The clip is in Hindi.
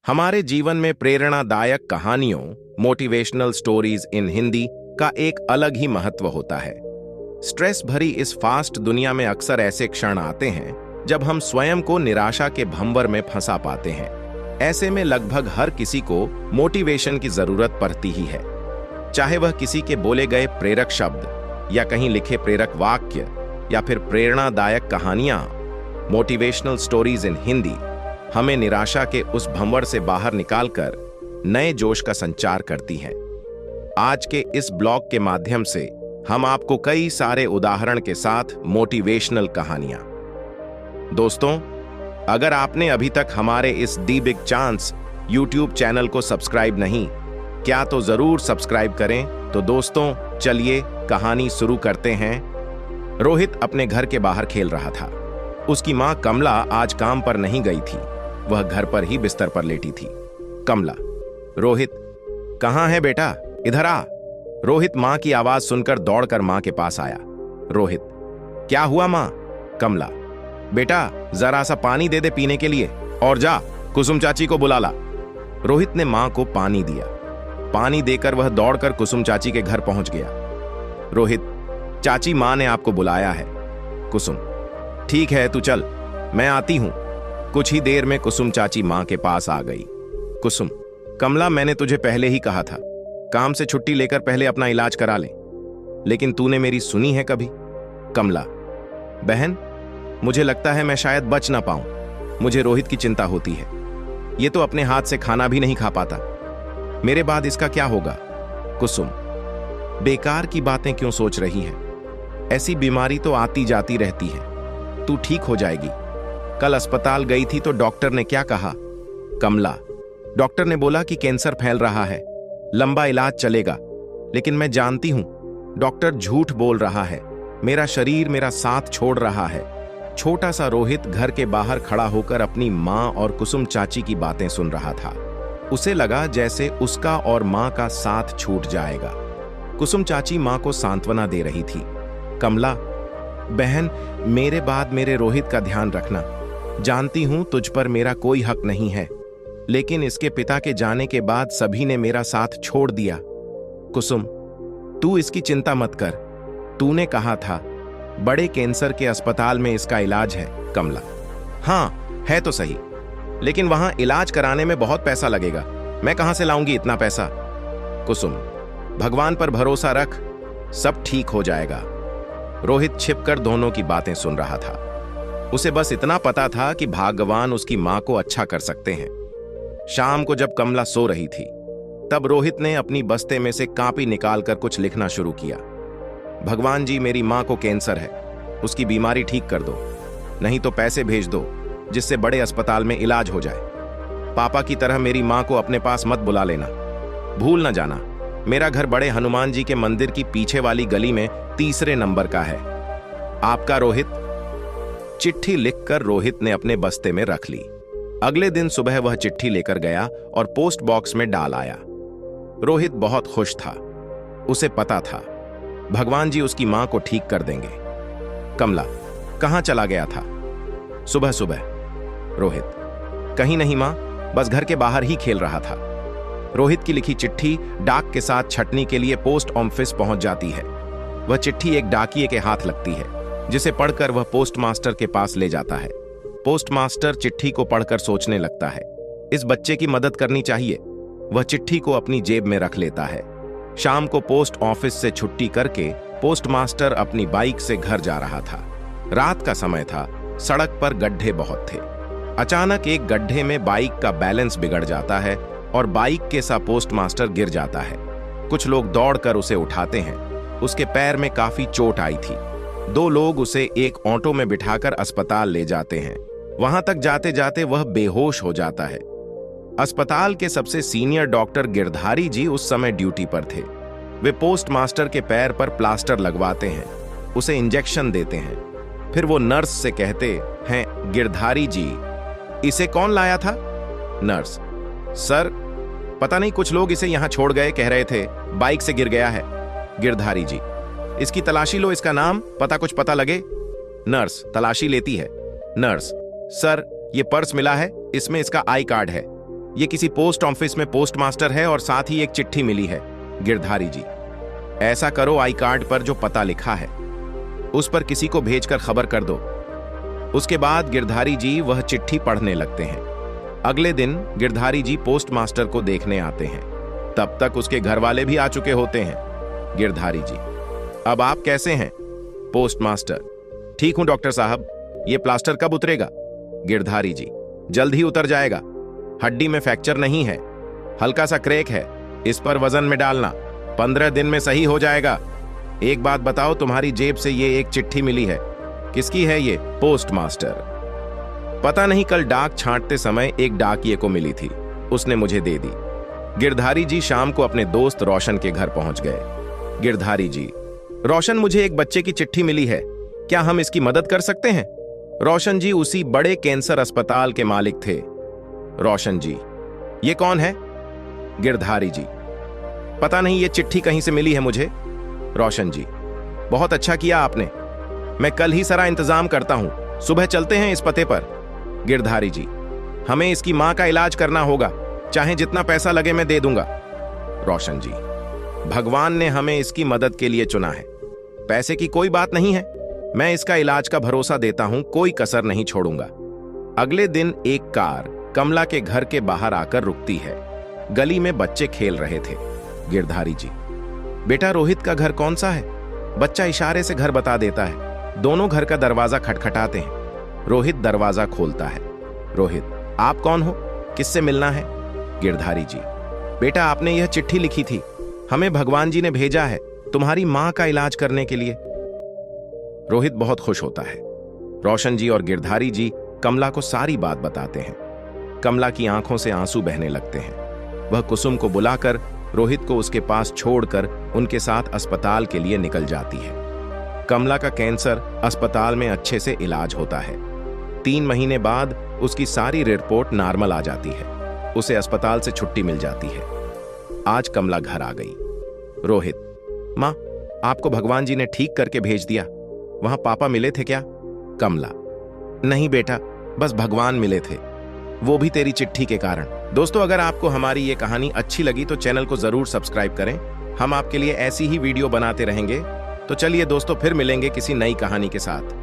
हमारे जीवन में प्रेरणादायक कहानियों मोटिवेशनल स्टोरीज इन हिंदी का एक अलग ही महत्व होता है। स्ट्रेस भरी इस फास्ट दुनिया में अक्सर ऐसे क्षण आते हैं जब हम स्वयं को निराशा के भंवर में फंसा पाते हैं। ऐसे में लगभग हर किसी को मोटिवेशन की जरूरत पड़ती ही है, चाहे वह किसी के बोले गए प्रेरक शब्द या कहीं लिखे प्रेरक वाक्य या फिर प्रेरणादायक कहानियां। मोटिवेशनल स्टोरीज इन हिंदी हमें निराशा के उस भंवर से बाहर निकालकर नए जोश का संचार करती हैं। आज के इस ब्लॉग के माध्यम से हम आपको कई सारे उदाहरण के साथ मोटिवेशनल कहानियां। दोस्तों, अगर आपने अभी तक हमारे इस the big chance YouTube channel को सब्सक्राइब नहीं किया तो जरूर सब्सक्राइब करें। तो दोस्तों, चलिए कहानी शुरू करते हैं। रोहित अपने घर के बाहर खेल रहा था। उसकी मां कमला आज काम पर नहीं गई थी, वह घर पर ही बिस्तर पर लेटी थी। कमला, रोहित कहाँ है बेटा, इधर आ। रोहित मां की आवाज सुनकर दौड़कर मां के पास आया। रोहित, क्या हुआ मां? कमला, बेटा जरा सा पानी दे दे पीने के लिए, और जा कुसुम चाची को बुला ला। रोहित ने मां को पानी दिया। पानी देकर वह दौड़कर कुसुम चाची के घर पहुंच गया। रोहित, चाची मां ने आपको बुलाया है। कुसुम, ठीक है तू चल, मैं आती हूं। कुछ ही देर में कुसुम चाची मां के पास आ गई। कुसुम, कमला मैंने तुझे पहले ही कहा था, काम से छुट्टी लेकर पहले अपना इलाज करा ले, लेकिन तूने मेरी सुनी है कभी? कमला, बहन मुझे लगता है मैं शायद बच ना पाऊं। मुझे रोहित की चिंता होती है। ये तो अपने हाथ से खाना भी नहीं खा पाता, मेरे बाद इसका क्या होगा? कुसुम, बेकार की बातें क्यों सोच रही है? ऐसी बीमारी तो आती जाती रहती है, तू ठीक हो जाएगी। कल अस्पताल गई थी तो डॉक्टर ने क्या कहा? कमला, डॉक्टर ने बोला कि कैंसर फैल रहा है, लंबा इलाज चलेगा, लेकिन मैं जानती हूं डॉक्टर झूठ बोल रहा है। मेरा शरीर मेरा साथ छोड़ रहा है। छोटा सा रोहित घर के बाहर खड़ा होकर अपनी मां और कुसुम चाची की बातें सुन रहा था। उसे लगा जैसे उसका और मां का साथ छूट जाएगा। कुसुम चाची मां को सांत्वना दे रही थी। कमला, बहन मेरे बाद मेरे रोहित का ध्यान रखना। जानती हूं तुझ पर मेरा कोई हक नहीं है, लेकिन इसके पिता के जाने के बाद सभी ने मेरा साथ छोड़ दिया। कुसुम, तू इसकी चिंता मत कर, तूने कहा था बड़े कैंसर के अस्पताल में इसका इलाज है। कमला, हाँ है तो सही, लेकिन वहां इलाज कराने में बहुत पैसा लगेगा, मैं कहां से लाऊंगी इतना पैसा? कुसुम, भगवान पर भरोसा रख, सब ठीक हो जाएगा। रोहित छिपकर दोनों की बातें सुन रहा था। उसे बस इतना पता था कि भगवान उसकी मां को अच्छा कर सकते हैं। शाम को जब कमला सो रही थी, तब रोहित ने अपनी बस्ते में से कॉपी निकालकर कुछ लिखना शुरू किया। भगवान जी, मेरी मां को कैंसर है, उसकी बीमारी ठीक कर दो, नहीं तो पैसे भेज दो जिससे बड़े अस्पताल में इलाज हो जाए। पापा की तरह मेरी मां को अपने पास मत बुला लेना। भूल न जाना, मेरा घर बड़े हनुमान जी के मंदिर की पीछे वाली गली में 3 नंबर का है। आपका रोहित। चिट्ठी लिखकर रोहित ने अपने बस्ते में रख ली। अगले दिन सुबह वह चिट्ठी लेकर गया और पोस्ट बॉक्स में डाल आया। रोहित बहुत खुश था। उसे पता था भगवान जी उसकी मां को ठीक कर देंगे। कमला, कहां चला गया था सुबह सुबह? रोहित, कहीं नहीं मां, बस घर के बाहर ही खेल रहा था। रोहित की लिखी चिट्ठी डाक के साथ छटनी के लिए पोस्ट ऑफिस पहुंच जाती है। वह चिट्ठी एक डाकिये के हाथ लगती है, जिसे पढ़कर वह पोस्ट मास्टर के पास ले जाता है। पोस्ट मास्टर चिट्ठी को पढ़कर सोचने लगता है, इस बच्चे की मदद करनी चाहिए। वह चिट्ठी को अपनी जेब में रख लेता है। शाम को पोस्ट ऑफिस से छुट्टी करके पोस्ट मास्टर अपनी बाइक से घर जा रहा था। रात का समय था, सड़क पर गड्ढे बहुत थे। अचानक एक गड्ढे में बाइक का बैलेंस बिगड़ जाता है और बाइक के सा पोस्ट मास्टर गिर जाता है। कुछ लोग दौड़कर उसे उठाते हैं। उसके पैर में काफी चोट आई थी। 2 लोग उसे एक ऑटो में बिठाकर अस्पताल ले जाते हैं। वहां तक जाते जाते वह बेहोश हो जाता है। अस्पताल के सबसे सीनियर डॉक्टर गिरधारी जी उस समय ड्यूटी पर थे। वे पोस्ट मास्टर के पैर पर प्लास्टर लगवाते हैं, उसे इंजेक्शन देते हैं। फिर वो नर्स से कहते हैं, गिरधारी जी, इसे कौन लाया था? नर्स, सर पता नहीं, कुछ लोग इसे यहां छोड़ गए, कह रहे थे बाइक से गिर गया है। गिरधारी जी, इसकी तलाशी लो, इसका नाम पता कुछ पता लगे। नर्स तलाशी लेती है। नर्स, सर ये पर्स मिला है, इसमें इसका आई कार्ड है। ये किसी पोस्ट ऑफिस में पोस्ट मास्टर है और साथ ही एक चिट्ठी मिली है। गिरधारी जी, ऐसा करो, आई कार्ड पर जो पता लिखा है उस पर किसी को भेजकर खबर कर दो। उसके बाद गिरधारी जी वह चिट्ठी पढ़ने लगते हैं। अगले दिन गिरधारी जी पोस्ट मास्टर को देखने आते हैं। तब तक उसके घर वाले भी आ चुके होते हैं। गिरधारी जी, अब आप कैसे हैं? पोस्ट मास्टर, ठीक हूं डॉक्टर साहब। ये प्लास्टर कब उतरेगा? गिरधारी जी, जल्द ही उतर जाएगा। हड्डी में फ्रैक्चर नहीं है, हल्का सा क्रैक है, इस पर वजन में डालना, 15 दिन में सही हो जाएगा। एक बात बताओ, तुम्हारी जेब से ये एक चिट्ठी मिली है, किसकी है ये? पोस्ट मास्टर, पता नहीं, कल डाक छांटते समय एक डाकिये को मिली थी, उसने मुझे दे दी। गिरधारी जी शाम को अपने दोस्त रोशन के घर पहुंच गए। गिरधारी जी, रोशन, मुझे एक बच्चे की चिट्ठी मिली है, क्या हम इसकी मदद कर सकते हैं? रोशन जी उसी बड़े कैंसर अस्पताल के मालिक थे। रोशन जी, ये कौन है? गिरधारी जी, पता नहीं, ये चिट्ठी कहीं से मिली है मुझे। रोशन जी, बहुत अच्छा किया आपने, मैं कल ही सारा इंतजाम करता हूं, सुबह चलते हैं इस पते पर। गिरधारी जी, हमें इसकी मां का इलाज करना होगा, चाहे जितना पैसा लगे मैं दे दूंगा। रोशन जी, भगवान ने हमें इसकी मदद के लिए चुना है, पैसे की कोई बात नहीं है, मैं इसका इलाज का भरोसा देता हूं, कोई कसर नहीं छोड़ूंगा। अगले दिन एक कार कमला के घर के बाहर आकर रुकती है। गली में बच्चे खेल रहे थे। गिरधारी जी, बेटा रोहित का घर कौन सा है? बच्चा इशारे से घर बता देता है। दोनों घर का दरवाजा खटखटाते हैं। रोहित दरवाजा खोलता है। रोहित, आप कौन हो? किससे मिलना है? गिरधारी जी, बेटा आपने यह चिट्ठी लिखी थी, हमें भगवान जी ने भेजा है तुम्हारी मां का इलाज करने के लिए। रोहित बहुत खुश होता है। रोशन जी और गिरधारी जी कमला को सारी बात बताते हैं। कमला की आंखों से आंसू बहने लगते हैं। वह कुसुम को बुलाकर रोहित को उसके पास छोड़कर उनके साथ अस्पताल के लिए निकल जाती है। कमला का कैंसर अस्पताल में अच्छे से इलाज होता है। 3 महीने बाद उसकी सारी रिपोर्ट नॉर्मल आ जाती है। उसे अस्पताल से छुट्टी मिल जाती है। आज कमला घर आ गई। रोहित, मां, आपको भगवान जी ने ठीक करके भेज दिया, वहां पापा मिले थे क्या? कमला, नहीं बेटा, बस भगवान मिले थे, वो भी तेरी चिट्ठी के कारण। दोस्तों, अगर आपको हमारी ये कहानी अच्छी लगी तो चैनल को जरूर सब्सक्राइब करें, हम आपके लिए ऐसी ही वीडियो बनाते रहेंगे। तो चलिए दोस्तों, फिर मिलेंगे किसी नई कहानी के साथ।